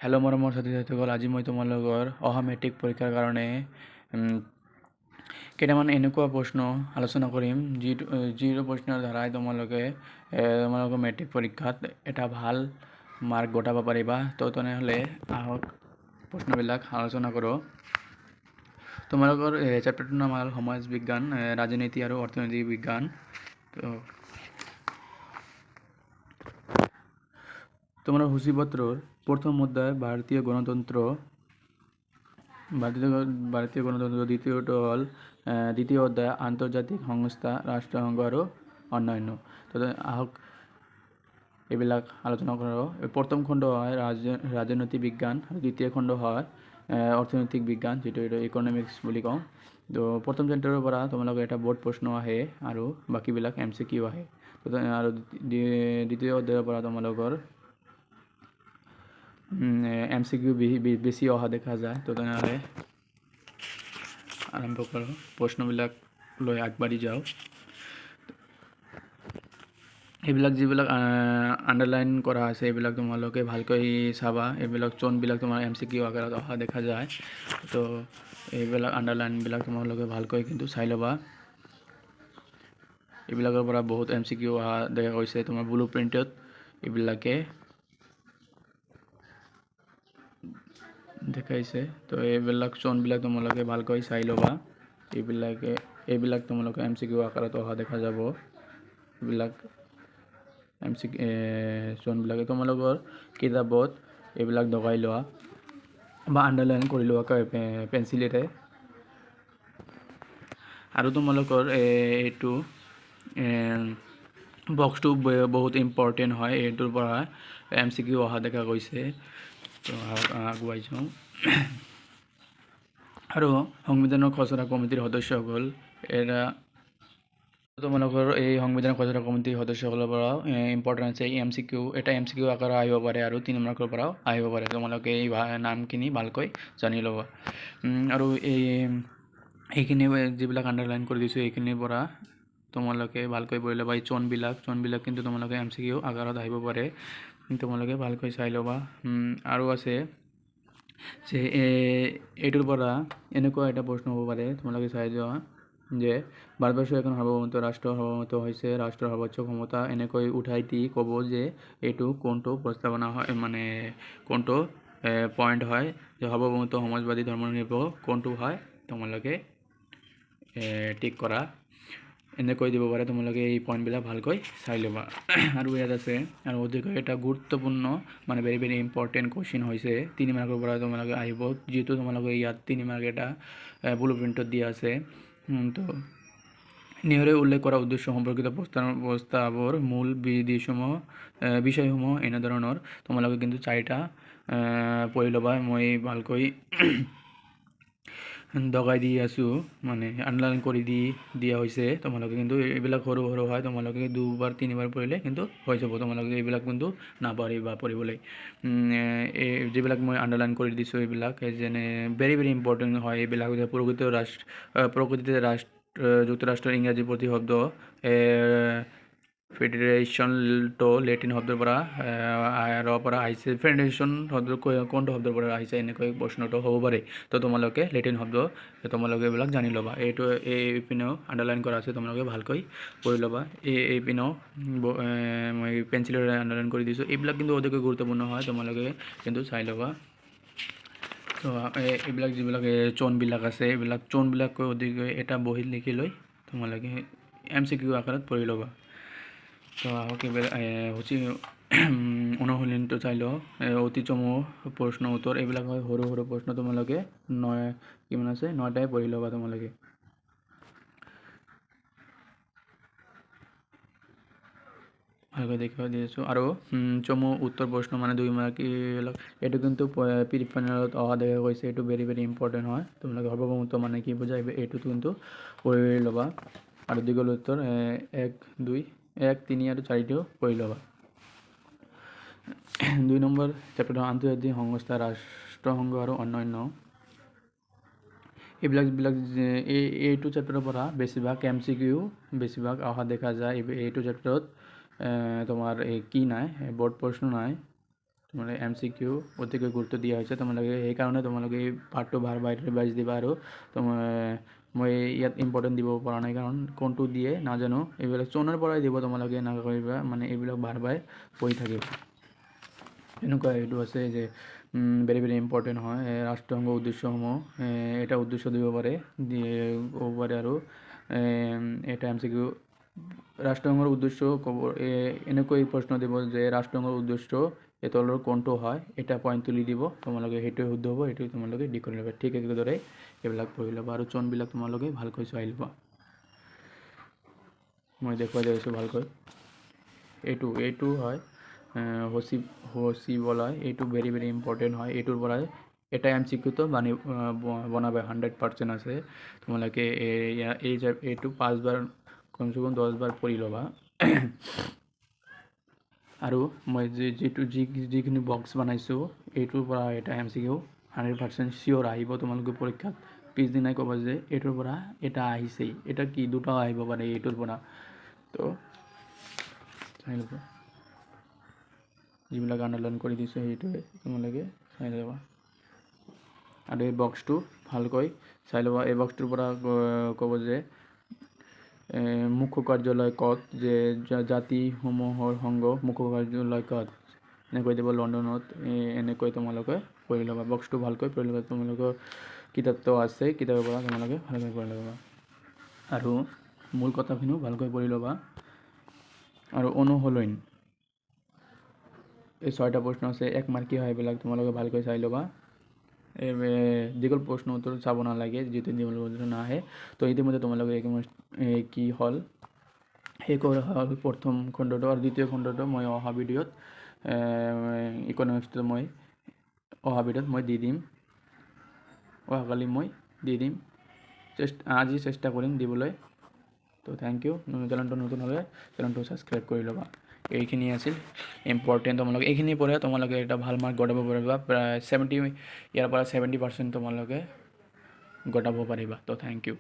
Hello' মৰমৰ ছাত্ৰ ছাত্ৰীসকল, আজি মই তোমালোকৰ অহা মেট্ৰিক পৰীক্ষাৰ কাৰণে কেইটামান এনেকুৱা প্ৰশ্ন আলোচনা কৰিম যিটো প্ৰশ্নৰ দ্বাৰাই তোমালোকৰ মেট্ৰিক পৰীক্ষাত এটা ভাল মাৰ্ক গোটাব পাৰিবা। তো তেনেহ'লে আহক প্ৰশ্নবিলাক আলোচনা কৰোঁ। তোমালোকৰ চেপ্টাৰটোৰ নাম হ'ল সমাজ বিজ্ঞান, ৰাজনীতি আৰু অৰ্থনৈতিক বিজ্ঞান। তো তোমাৰ সূচিপত্ৰৰ প্ৰথম অধ্যায় ভাৰতীয় গণতন্ত্ৰ, দ্বিতীয় অধ্যায় আন্তৰ্জাতিক সংস্থা, ৰাষ্ট্ৰসংঘ আৰু অন্যান্য। তো আহক এইবিলাক আলোচনা কৰোঁ। প্ৰথম খণ্ড হয় ৰাজনৈতিক বিজ্ঞান আৰু দ্বিতীয় খণ্ড হয় অৰ্থনৈতিক বিজ্ঞান, যিটো ইকনমিক্স বুলি কওঁ। তো প্ৰথম চেপ্টাৰৰ পৰা তোমালোকৰ এটা বোৰ্ড প্ৰশ্ন আহে আৰু বাকীবিলাক MCQ আহে। আৰু দ্বিতীয় অধ্যায়ৰ পৰা তোমালোকৰ MCQ বেছি অহা দেখা যায়। তো তেনেহ'লে আৰম্ভ কৰোঁ, প্ৰশ্নবিলাক লৈ আগবাঢ়ি যাওঁ। এইবিলাক যিবিলাক আণ্ডাৰলাইন কৰা আছে এইবিলাক তোমালোকে ভালকৈ চাবা। এইবিলাক চোনবিলাক তোমাৰ MCQ আকাৰত অহা দেখা যায়। তো এইবিলাক আণ্ডাৰলাইনবিলাক তোমালোকে ভালকৈ কিন্তু চাই ল'বা। এইবিলাকৰ পৰা বহুত MCQ অহা দেখা গৈছে তোমাৰ ব্লু প্ৰিণ্টত। এইবিলাকে দেখাইছে। তো এইবিলাক চোনবিলাক তোমালোকে ভালকৈ চাই ল'বা। এইবিলাক তোমালোকে MCQ আকাৰত অহা দেখা যাব। এইবিলাক MCQ চোনবিলাকে তোমালোকৰ কিতাপত এইবিলাক লগাই লোৱা বা আণ্ডাৰলাইন কৰি লোৱা পেঞ্চিলেৰে। আৰু তোমালোকৰ এইটো বক্সটো বহুত ইম্পৰ্টেণ্ট হয়, এইটোৰ পৰা MCQ অহা দেখা গৈছে। তো আগুৱাই যাওঁ। আৰু সংবিধানৰ খচৰা কমিটিৰ সদস্যসকল তোমালোকৰ এই সংবিধান খচৰা কমিটিৰ সদস্যসকলৰ পৰাও ইম্পৰ্টেণ্ট আছে। এটা MCQ আকাৰত আহিব পাৰে আৰু 3 মাৰ্কৰ পৰাও আহিব পাৰে। তোমালোকে এই নামখিনি ভালকৈ জানি ল'বা। আৰু এইখিনি যিবিলাক আণ্ডাৰলাইন কৰি দিছোঁ এইখিনিৰ পৰা তোমালোকে ভালকৈ পঢ়ি ল'বা। এই চোনবিলাক কিন্তু তোমালোকে MCQ আকাৰত আহিব পাৰে, তোমালোকে ভালকৈ চাই ল'বা। আৰু আছে যে এইটোৰ পৰা এনেকুৱা এটা প্ৰশ্ন হ'ব পাৰে, তোমালোকে চাই যোৱা যে ভাৰতবৰ্ষ এখন সাৰ্বভৌমত্ব ৰাষ্ট্ৰ, সাৰ্বভৌমত্ব হৈছে ৰাষ্ট্ৰৰ সৰ্বোচ্চ ক্ষমতা। এনেকৈ উঠাই দি ক'ব যে এইটো কোনটো প্ৰস্তাৱনা হয়, মানে কোনটো পইণ্ট হয় যে সাৰ্বভৌমত্ব, সমাজবাদী, ধৰ্মনিৰপেক্ষ কোনটো হয়, তোমালোকে টিক কৰা। এনেকৈ দিব পাৰে, তোমালোকে এই পইণ্টবিলাক ভালকৈ চাই ল'বা। আৰু ইয়াত আছে আৰু অতিকৈ এটা গুৰুত্বপূৰ্ণ মানে ভেৰি ভেৰি ইম্পৰ্টেণ্ট কুৱেশ্যন হৈছে 3 মাৰ্কৰ পৰা তোমালোকে আহিব, যিটো তোমালোকে ইয়াত 3 মাৰ্ক এটা ব্লু প্ৰিণ্টত দিয়া আছে। তো নেহৰুৱে উল্লেখ কৰা উদ্দেশ্য সম্পৰ্কিত প্ৰস্তাৱৰ মূল বিষয়সমূহ এনেধৰণৰ। তোমালোকে কিন্তু 4টা পঢ়ি ল'বা। মই ভালকৈ দগাই দি আছোঁ, মানে আণ্ডাৰলাইন কৰি দিয়া হৈছে। তোমালোকে কিন্তু এইবিলাক সৰু সৰু হয়, তোমালোকে 2বাৰ 3বাৰ পঢ়িলে কিন্তু হৈ যাব। তোমালোকে এইবিলাক কিন্তু নাপাহৰিবা পঢ়িবলৈ। যিবিলাক মই আণ্ডাৰলাইন কৰি দিছোঁ এইবিলাক যেনে ভেৰি ভেৰি ইম্পৰ্টেণ্ট হয়। এইবিলাক প্ৰকৃতিতে যুক্তৰাষ্ট্ৰৰ ইংৰাজী প্ৰতিশব্দ ফেডাৰেশ্যনটো লেটিন শব্দৰ পৰা আহিছে। ফেডাৰেশ্যন শব্দ কোনটো শব্দৰ পৰা আহিছে, এনেকৈ প্ৰশ্নটো হ'ব পাৰে। তো তোমালোকে লেটিন শব্দ তোমালোকে এইবিলাক জানি ল'বা। এইপিনেও আণ্ডাৰলাইন কৰা আছে, তোমালোকে ভালকৈ পঢ়ি ল'বা। এইপিনেও মই পেঞ্চিলেৰে আণ্ডাৰলাইন কৰি দিছোঁ। এইবিলাক কিন্তু অতিকৈ গুৰুত্বপূৰ্ণ হয়, তোমালোকে কিন্তু চাই ল'বা। তো এইবিলাক যিবিলাক চোনবিলাক আছে, এইবিলাক চোনবিলাককৈ অতিকৈ এটা বহীত লিখি লৈ তোমালোকে MCQ আকাৰত পঢ়ি ল'বা। তো আহক অনুশীলনটো চাই লওঁ। অতি চমু প্ৰশ্ন উত্তৰ এইবিলাক হয় সৰু সৰু প্ৰশ্ন। তোমালোকে 9টাই পঢ়ি ল'বা। তোমালোকে ভালকৈ দেখুৱাই দি আছোঁ। আৰু চমু উত্তৰ প্ৰশ্ন মানে 2 মাৰ্ক এইটো কিন্তু প্ৰিলিমিনাৰীত অহা দেখা গৈছে। এইটো ভেৰি ভেৰি ইম্পৰ্টেণ্ট হয়। তোমালোকে সাৰ্বভৌমত্ব মানে কি বুজায় এইটোতো কিন্তু পঢ়ি ল'বা। আৰু দীঘল উত্তৰ 1, 2, 1, 3 আৰু 4টো পঢ়ি ল'বা। 2 নম্বৰ চেপ্টাৰ আন্তৰ্জাতিক সংস্থা, ৰাষ্ট্ৰসংঘ আৰু অন্যান্য। এইবিলাক এইটো চেপ্টাৰৰ পৰা বেছিভাগ MCQ বেছিভাগ অহা দেখা যায়। এইটো চেপ্টাৰত তোমাৰ কি নাই, বৰ্ড প্ৰশ্ন নাই। তোমালোকে MCQ অতিকৈ গুৰুত্ব দিয়া হৈছে তোমালোকে সেইকাৰণে তোমালোকে এই পাৰ্টটো বাৰে ৰিভাইজ দিবা আৰু মই ইয়াত ইম্পৰ্টেণ্ট দিব পৰা নাই কাৰণ কোনটো দিয়ে নাজানো এইবিলাক চনৰ পৰাই দিব তোমালোকে এনেকুৱা কৰিবা মানে এইবিলাক বাৰে পঢ়ি থাকিবা এনেকুৱা এইটো আছে যে ভেৰি ইম্পৰ্টেণ্ট হয় ৰাষ্ট্ৰসংঘ উদ্দেশ্যসমূহ এটা উদ্দেশ্য দিব পাৰে ক'ব পাৰে আৰু এটা MCQ ৰাষ্ট্ৰসংঘৰ উদ্দেশ্য ক'ব এনেকৈ প্ৰশ্ন দিব যে ৰাষ্ট্ৰসংঘৰ উদ্দেশ্য এই তলৰ কোনটো হয় এটা পইণ্ট তুলি দিব তোমালোকে সেইটোৱে শুদ্ধ হ'ব সেইটোৱে তোমালোকে দি কৰি ল'বা ঠিক একেদৰে এইবিলাক পঢ়ি ল'বা আৰু চনবিলাক তোমালোকে ভালকৈ চাই ল'বা মই দেখুৱাই দি আছোঁ ভালকৈ এইটো হয় সচিবালয় এইটো ভেৰি ইম্পৰ্টেণ্ট হয় এইটোৰ পৰাই এটা MCQটো বনাবা 100% আছে তোমালোকে এইটো 5বাৰ কমচে কম 10বাৰ পঢ়ি ল'বা আৰু মই যিখিনি বক্স বনাইছোঁ এইটোৰ পৰা এটা MCQ 100% চিয়'ৰ আহিব তোমালোকে পৰীক্ষাত পিছদিনাই ক'বা যে এইটোৰ পৰা এটা আহিছেই এটা কি দুটাও আহিব পাৰে এইটোৰ পৰা তো চাই ল'বা যিবিলাক আণ্ডাৰলাইন কৰি দিছোঁ সেইটোৱে তোমালোকে চাই ল'বা আৰু এই বক্সটো ভালকৈ চাই ল'বা এই বক্সটোৰ পৰা ক'ব যে মুখ্য কাৰ্যালয় ক'ত যে জাতিসমূহৰ সংঘ মুখ্য কাৰ্যালয় ক'ত এনেকৈ দিব লণ্ডনত এনেকৈ তোমালোকে পঢ়ি ল'বা বক্সটো ভালকৈ পঢ়ি ল'বা তোমালোকৰ কিতাপটো আছে কিতাপৰ পৰা তোমালোকে ভালকৈ পঢ়ি ল'বা আৰু মূল কথাখিনিও ভালকৈ পঢ়ি ল'বা আৰু অনুশীলন এই 6টা প্ৰশ্ন আছে 1 মাৰ্কীয় হয় এইবিলাক তোমালোকে ভালকৈ চাই ল'বা দীঘল প্ৰশ্ন উত্তৰ চাব নালাগে যিটো দীঘল প্ৰশ্ন নাহে তো ইতিমধ্যে তোমালোকে কি হ'ল সেই কৰা হ'ল প্ৰথম খণ্ডটো আৰু দ্বিতীয় খণ্ডটো মই অহা ভিডিঅ'ত ইকনমিক্সটো মই অহা ভিডিঅ'ত মই দি দিম অহাকালি মই দি দিম আজি চেষ্টা কৰিম দিবলৈ তো থেংক ইউ চেনেলটো নতুন হ'লে চেনেলটো ছাবস্ক্ৰাইব কৰি ল'বা এইখিনি আছিল ইম্পৰ্টেণ্ট তোমালোকে এইখিনি পঢ়ে তোমালোকে এটা ভাল মাৰ্ক গটাব পাৰিবা প্ৰায় 70 ইয়াৰ পৰা 70% তোমালোকে গটাব পাৰিবা তো থেংক ইউ